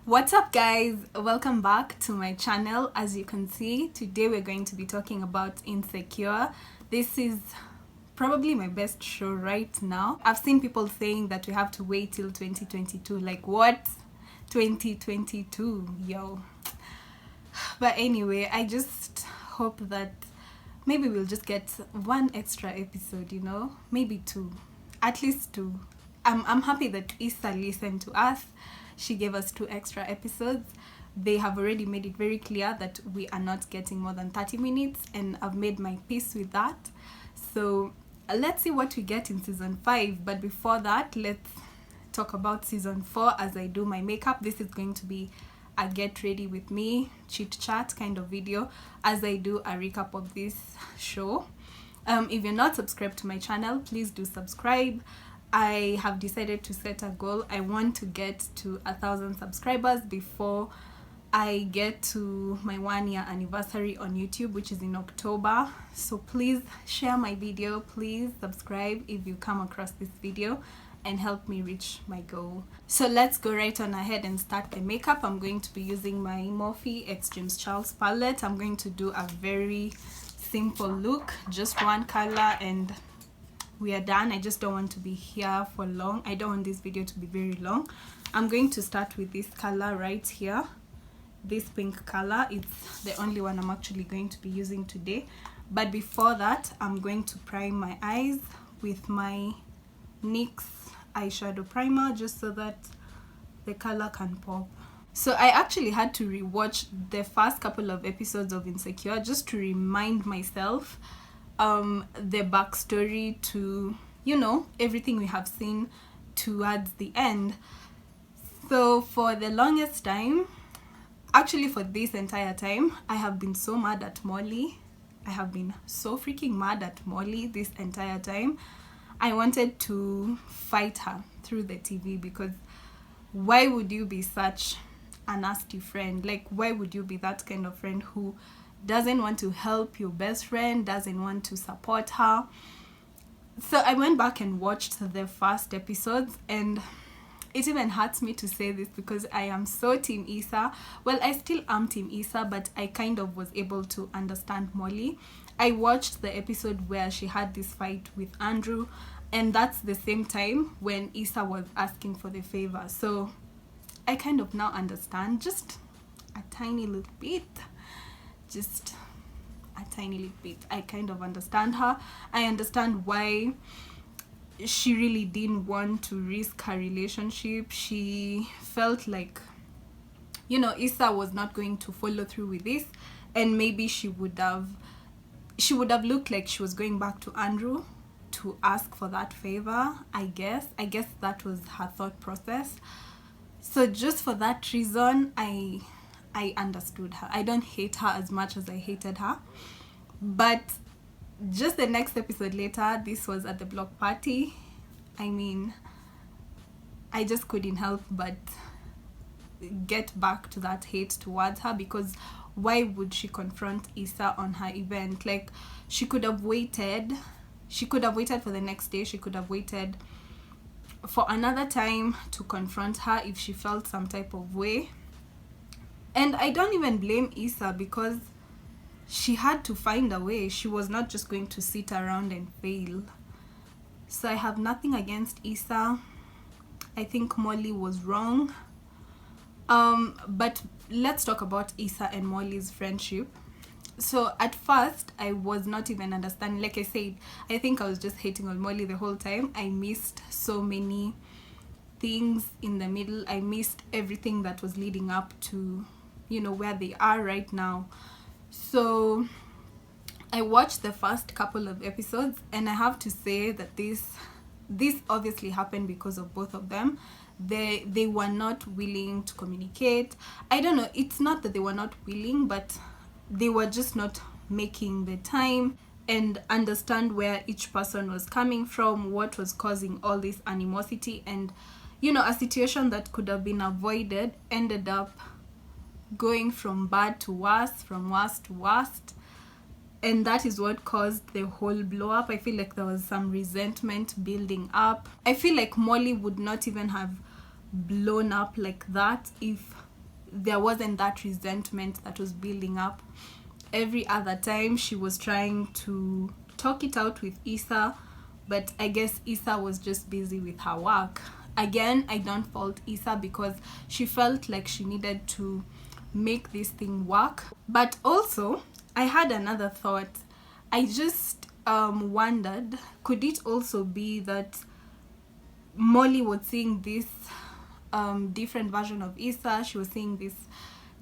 What's up, guys? Welcome back to my channel. As you can see, today we're going to be talking about Insecure. This is probably my best show right now. I've seen people saying that we have to wait till 2022. Like, what? 2022, yo. But anyway, I just hope that maybe we'll just get one extra episode, you know, maybe two, at least two. I'm happy that Issa listened to us. She gave us 2 extra episodes. They have already made it very clear that we are not getting more than 30 minutes, and I've made my peace with that. So let's see what we get in season 5. But before that, let's talk about season 4 as I do my makeup. This is going to be a get ready with me chit chat kind of video as I do a recap of this show. If you're not subscribed to my channel, please do subscribe. I have decided to set a goal. I want to get to 1,000 subscribers before I get to my 1-year anniversary on YouTube, which is in October. So please share my video, please subscribe if you come across this video, and help me reach my goal. So let's go right on ahead and start the makeup. I'm going to be using my Morphe X James Charles palette. I'm going to do a very simple look, just one color, and we are done. I just don't want to be here for long. I don't want this video to be very long. I'm going to start with this color right here, this pink color. It's the only one I'm actually going to be using today. But before that, I'm going to prime my eyes with my NYX eyeshadow primer, just so that the color can pop. So I actually had to rewatch the first couple of episodes of Insecure just to remind myself the backstory to, you know, everything we have seen towards the end. So for the longest time, actually for this entire time, I have been so mad at Molly. I have been so freaking mad at Molly this entire time. I wanted to fight her through the TV, because why would you be such a nasty friend? Like, why would you be that kind of friend who doesn't want to help your best friend, doesn't want to support her? So I went back and watched the first episodes, and it even hurts me to say this because I am so Team Issa. Well, I still am Team Issa, but I kind of was able to understand Molly. I watched the episode where she had this fight with Andrew, and that's the same time when Issa was asking for the favor. So I kind of now understand, just a tiny little bit. Just a tiny little bit. I kind of understand her. I understand why she really didn't want to risk her relationship. She felt like, you know, Issa was not going to follow through with this, and maybe she would have looked like she was going back to Andrew to ask for that favor. I guess that was her thought process. So just for that reason, I understood her. I don't hate her as much as I hated her. But just the next episode later, this was at the block party. I mean, I just couldn't help but get back to that hate towards her, because why would she confront Issa on her event? Like, she could have waited. She could have waited for the next day. She could have waited for another time to confront her if she felt some type of way. And I don't even blame Issa, because she had to find a way. She was not just going to sit around and fail. So I have nothing against Issa. I think Molly was wrong. But let's talk about Issa and Molly's friendship. So at first, I was not even understanding. Like I said, I think I was just hating on Molly the whole time. I missed so many things in the middle. I missed everything that was leading up to, you know, where they are right now. So I watched the first couple of episodes, and I have to say that this obviously happened because of both of them. They were not willing to communicate. I don't know, it's not that they were not willing, but they were just not making the time and understand where each person was coming from, what was causing all this animosity. And, you know, a situation that could have been avoided ended up going from bad to worse, from worse to worst. And that is what caused the whole blow up. I feel like there was some resentment building up. I feel like Molly would not even have blown up like that if there wasn't that resentment that was building up. Every other time she was trying to talk it out with Issa, but I guess Issa was just busy with her work. Again, I don't fault Issa because she felt like she needed to make this thing work. But also, I had another thought. I just wondered, could it also be that Molly was seeing this different version of Issa? She was seeing this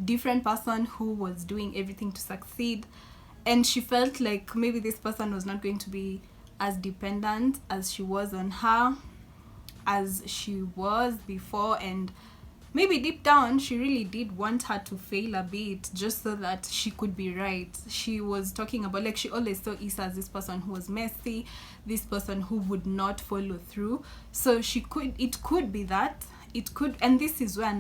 different person who was doing everything to succeed, and she felt like maybe this person was not going to be as dependent as she was on her as she was before, and maybe deep down she really did want her to fail a bit just so that she could be right. She was talking about, like, she always saw Issa as this person who was messy, this person who would not follow through. So it could be that, it could, and this is why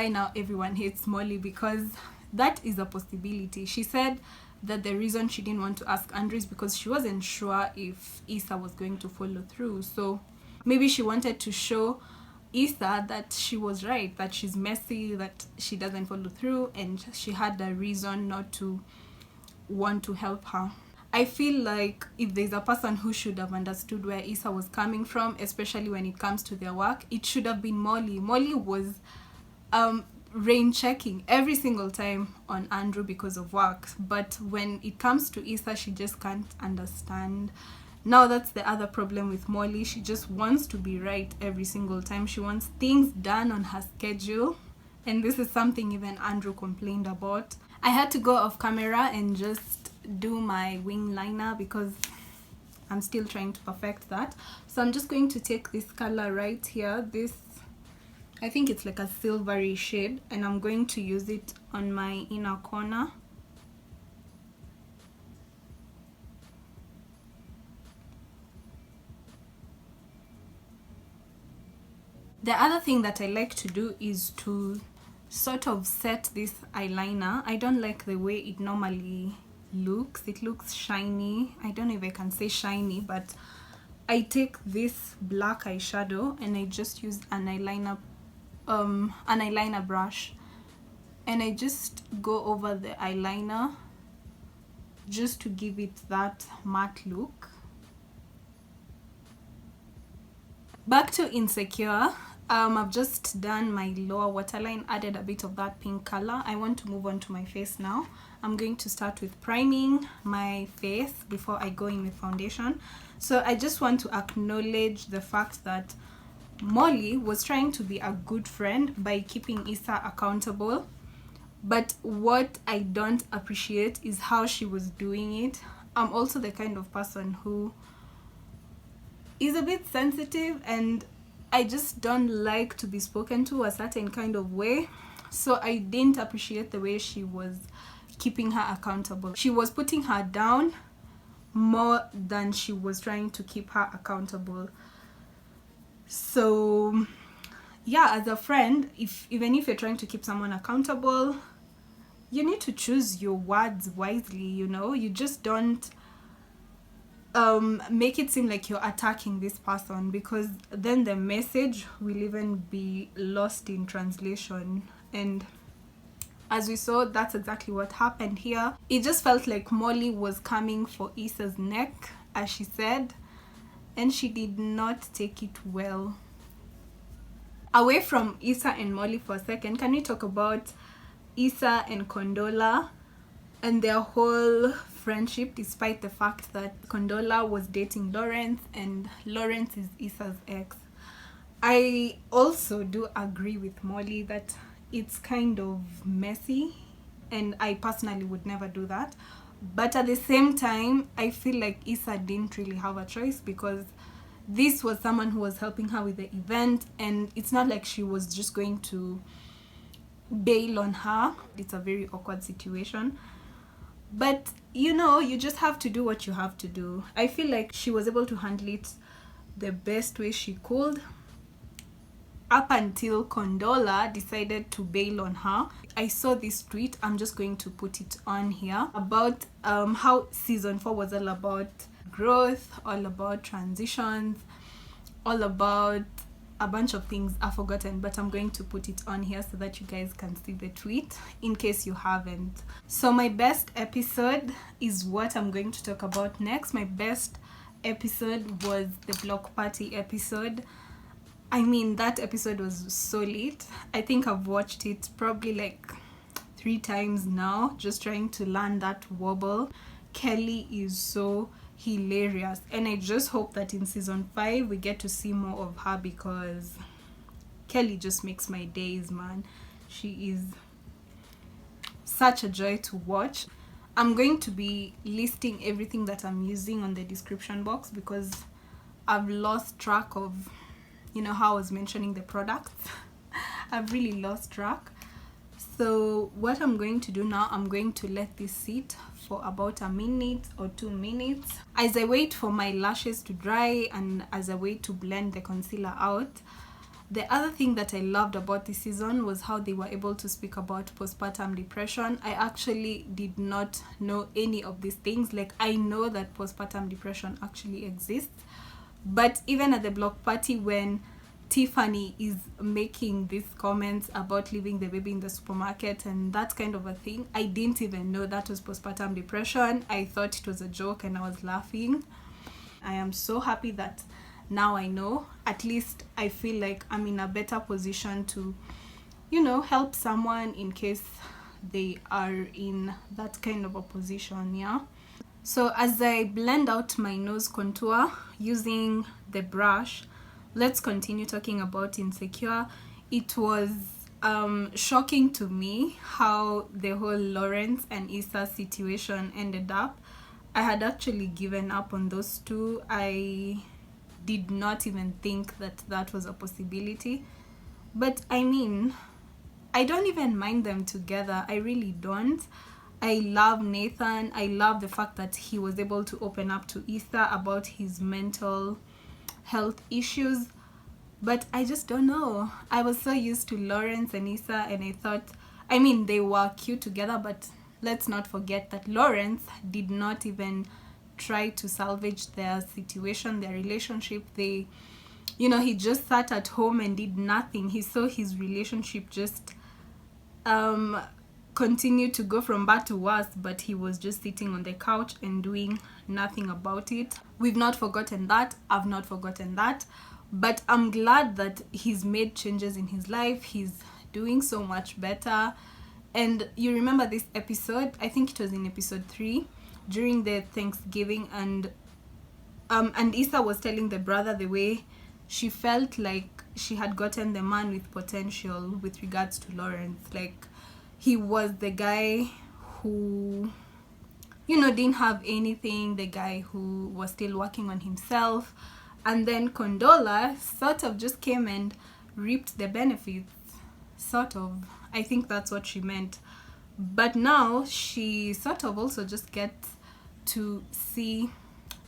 now everyone hates Molly, because that is a possibility. She said that the reason she didn't want to ask Andrew is because she wasn't sure if Issa was going to follow through. So maybe she wanted to show Issa that she was right, that she's messy, that she doesn't follow through, and she had a reason not to want to help her. I feel like if there's a person who should have understood where Issa was coming from, especially when it comes to their work, it should have been Molly. Molly was rain checking every single time on Andrew because of work, but when it comes to Issa, she just can't understand. Now that's the other problem with Molly. She just wants to be right every single time. She wants things done on her schedule, and this is something even Andrew complained about. I had to go off camera and just do my wing liner because I'm still trying to perfect that. So I'm just going to take this color right here, this, I think it's like a silvery shade, and I'm going to use it on my inner corner. The other thing that I like to do is to sort of set this eyeliner. I don't like the way it normally looks. It looks shiny. I don't know if I can say shiny, but I take this black eyeshadow and I just use an eyeliner brush, and I just go over the eyeliner just to give it that matte look. Back to Insecure. I've just done my lower waterline, added a bit of that pink color. I want to move on to my face now. I'm going to start with priming my face before I go in with foundation. So I just want to acknowledge the fact that Molly was trying to be a good friend by keeping Issa accountable, but what I don't appreciate is how she was doing it. I'm also the kind of person who is a bit sensitive, and I just don't like to be spoken to a certain kind of way. So I didn't appreciate the way she was keeping her accountable. She was putting her down more than she was trying to keep her accountable. So yeah, as a friend, even if you're trying to keep someone accountable, you need to choose your words wisely, you know. You just don't make it seem like you're attacking this person, because then the message will even be lost in translation. And as we saw, that's exactly what happened here. It just felt like Molly was coming for Issa's neck, as she said, and she did not take it well. Away from Issa and Molly for a second, can we talk about Issa and Condola and their whole friendship, despite the fact that Condola was dating Lawrence and Lawrence is Issa's ex? I also do agree with Molly that it's kind of messy, and I personally would never do that. But at the same time, I feel like Issa didn't really have a choice, because this was someone who was helping her with the event, and it's not like she was just going to bail on her. It's a very awkward situation. But you know, you just have to do what you have to do. I feel like she was able to handle it the best way she could, up until Condola decided to bail on her. I saw this tweet, I'm just going to put it on here, about how season 4 was all about growth, all about transitions, all about a bunch of things I've forgotten, but I'm going to put it on here so that you guys can see the tweet in case you haven't. So my best episode is what I'm going to talk about next. My best episode was the block party episode. I mean, that episode was so lit. I think I've watched it probably like 3 times now, just trying to learn that wobble. Kelly is so hilarious, and I just hope that in season 5 we get to see more of her, because Kelly just makes my days, man. She is such a joy to watch. I'm going to be listing everything that I'm using on the description box, because I've lost track of, you know, how I was mentioning the products. I've really lost track. So what I'm going to do now, I'm going to let this sit for about a minute or 2 minutes as I wait for my lashes to dry and as I wait to blend the concealer out. The other thing that I loved about this season was how they were able to speak about postpartum depression. I actually did not know any of these things. Like, I know that postpartum depression actually exists, but even at the block party when Tiffany is making these comments about leaving the baby in the supermarket and that kind of a thing, I didn't even know that was postpartum depression. I thought it was a joke and I was laughing. I am so happy that now I know. At least I feel like I'm in a better position to, you know, help someone in case they are in that kind of a position. Yeah. So as I blend out my nose contour using the brush, let's continue talking about Insecure. It was shocking to me how the whole Lawrence and Issa situation ended up. I had actually given up on those two. I did not even think that that was a possibility. But I mean, I don't even mind them together. I really don't. I love Nathan. I love the fact that he was able to open up to Issa about his mental health issues, but I just don't know. I was so used to Lawrence and Issa, and I thought, I mean, they were cute together, but let's not forget that Lawrence did not even try to salvage their situation, their relationship. They, you know, he just sat at home and did nothing. He saw his relationship just continue to go from bad to worse, but he was just sitting on the couch and doing nothing about it. We've not forgotten that. I've not forgotten that. But I'm glad that he's made changes in his life. He's doing so much better. And you remember this episode, I think it was in episode 3, during the Thanksgiving, and Issa was telling the brother the way she felt like she had gotten the man with potential with regards to Lawrence. Like, he was the guy who, you know, didn't have anything, the guy who was still working on himself. And then Condola sort of just came and reaped the benefits. Sort of. I think that's what she meant. But now she sort of also just gets to see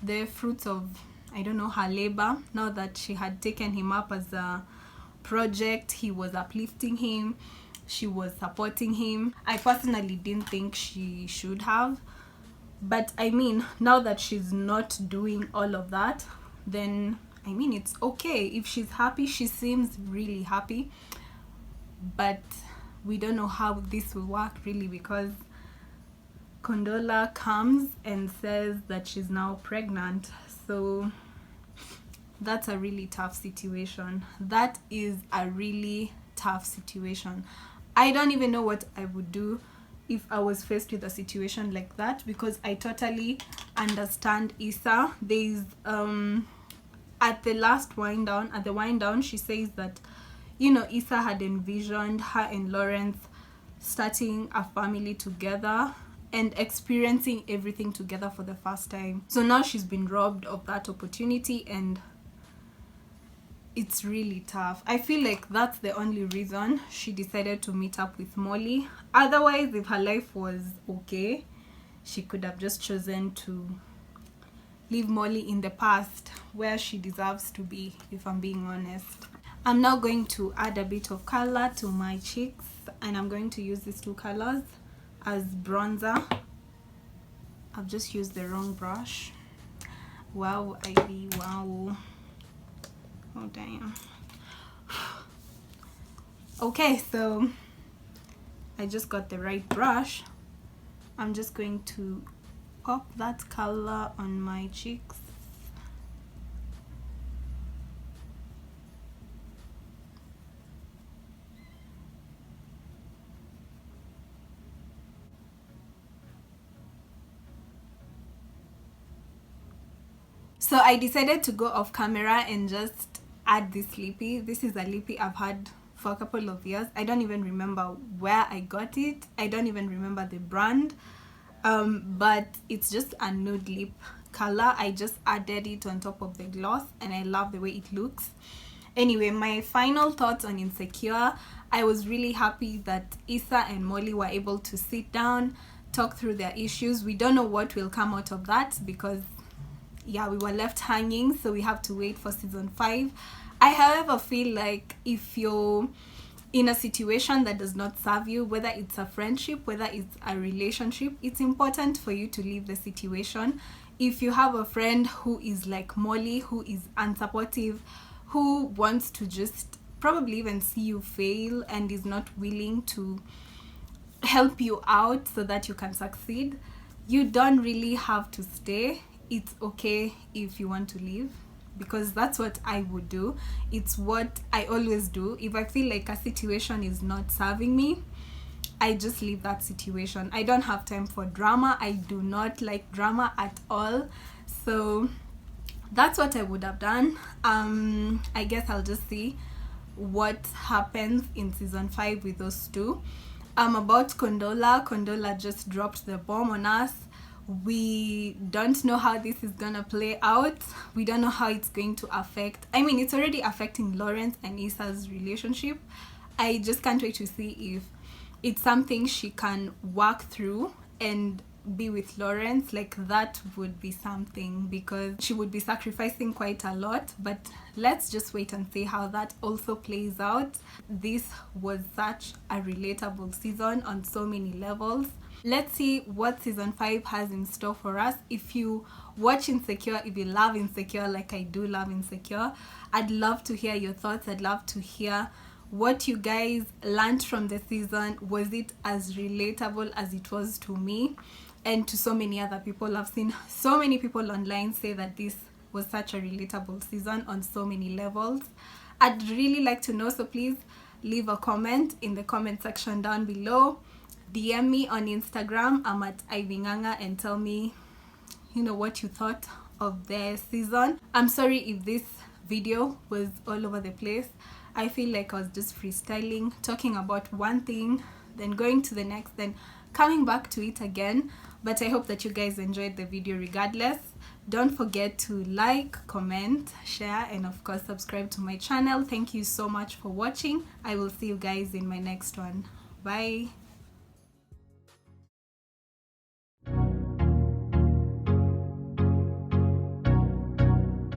the fruits of, I don't know, her labor. Now that she had taken him up as a project, he was uplifting him. She was supporting him. I personally didn't think she should have. But I mean, now that she's not doing all of that, then I mean, it's okay. If she's happy, she seems really happy. But we don't know how this will work really, because Condola comes and says that she's now pregnant. So that's a really tough situation. That is a really tough situation. I don't even know what I would do if I was faced with a situation like that, because I totally understand Issa. There's at the wind down, she says that, you know, Issa had envisioned her and Lawrence starting a family together and experiencing everything together for the first time. So now she's been robbed of that opportunity, and it's really tough. I feel like that's the only reason she decided to meet up with Molly. Otherwise, if her life was okay, she could have just chosen to leave Molly in the past where she deserves to be, if I'm being honest. I'm now going to add a bit of color to my cheeks, and I'm going to use these 2 colors as bronzer. I've just used the wrong brush. Wow, Ivy, wow. Oh damn. Okay, so I just got the right brush. I'm just going to pop that color on my cheeks. So I decided to go off camera and just add this lippy. This is a lippy I've had for a couple of years. I don't even remember where I got it. I don't even remember the brand. But it's just a nude lip color. I just added it on top of the gloss and I love the way it looks. Anyway, my final thoughts on Insecure. I was really happy that Issa and Molly were able to sit down, talk through their issues. We don't know what will come out of that because yeah, we were left hanging, so we have to wait for season 5. I however feel like if you're in a situation that does not serve you, whether it's a friendship, whether it's a relationship, it's important for you to leave the situation. If you have a friend who is like Molly, who is unsupportive, who wants to just probably even see you fail and is not willing to help you out so that you can succeed, you don't really have to stay. It's okay if you want to leave, because that's what I would do. It's what I always do. If I feel like a situation is not serving me, I just leave that situation. I don't have time for drama. I do not like drama at all. So that's what I would have done. I guess I'll just see what happens in season 5 with those two. About Condola just dropped the bomb on us. We don't know how this is gonna play out. We don't know how it's going to affect, I mean, it's already affecting Lawrence and Issa's relationship. I just can't wait to see if it's something she can work through and be with Lawrence. Like, that would be something, because she would be sacrificing quite a lot. But let's just wait and see how that also plays out. This was such a relatable season on so many levels. Let's see what season 5 has in store for us. If you watch Insecure, if you love Insecure like I do love Insecure, I'd love to hear your thoughts. I'd love to hear what you guys learned from the season. Was it as relatable as it was to me and to so many other people? I've seen so many people online say that this was such a relatable season on so many levels. I'd really like to know, so please leave a comment in the comment section down below. DM me on Instagram. I'm at Ivinganga, and tell me, you know, what you thought of the season. I'm sorry if this video was all over the place. I feel like I was just freestyling, talking about one thing, then going to the next, then coming back to it again. But I hope that you guys enjoyed the video regardless. Don't forget to like, comment, share, and of course subscribe to my channel. Thank you so much for watching. I will see you guys in my next one. Bye.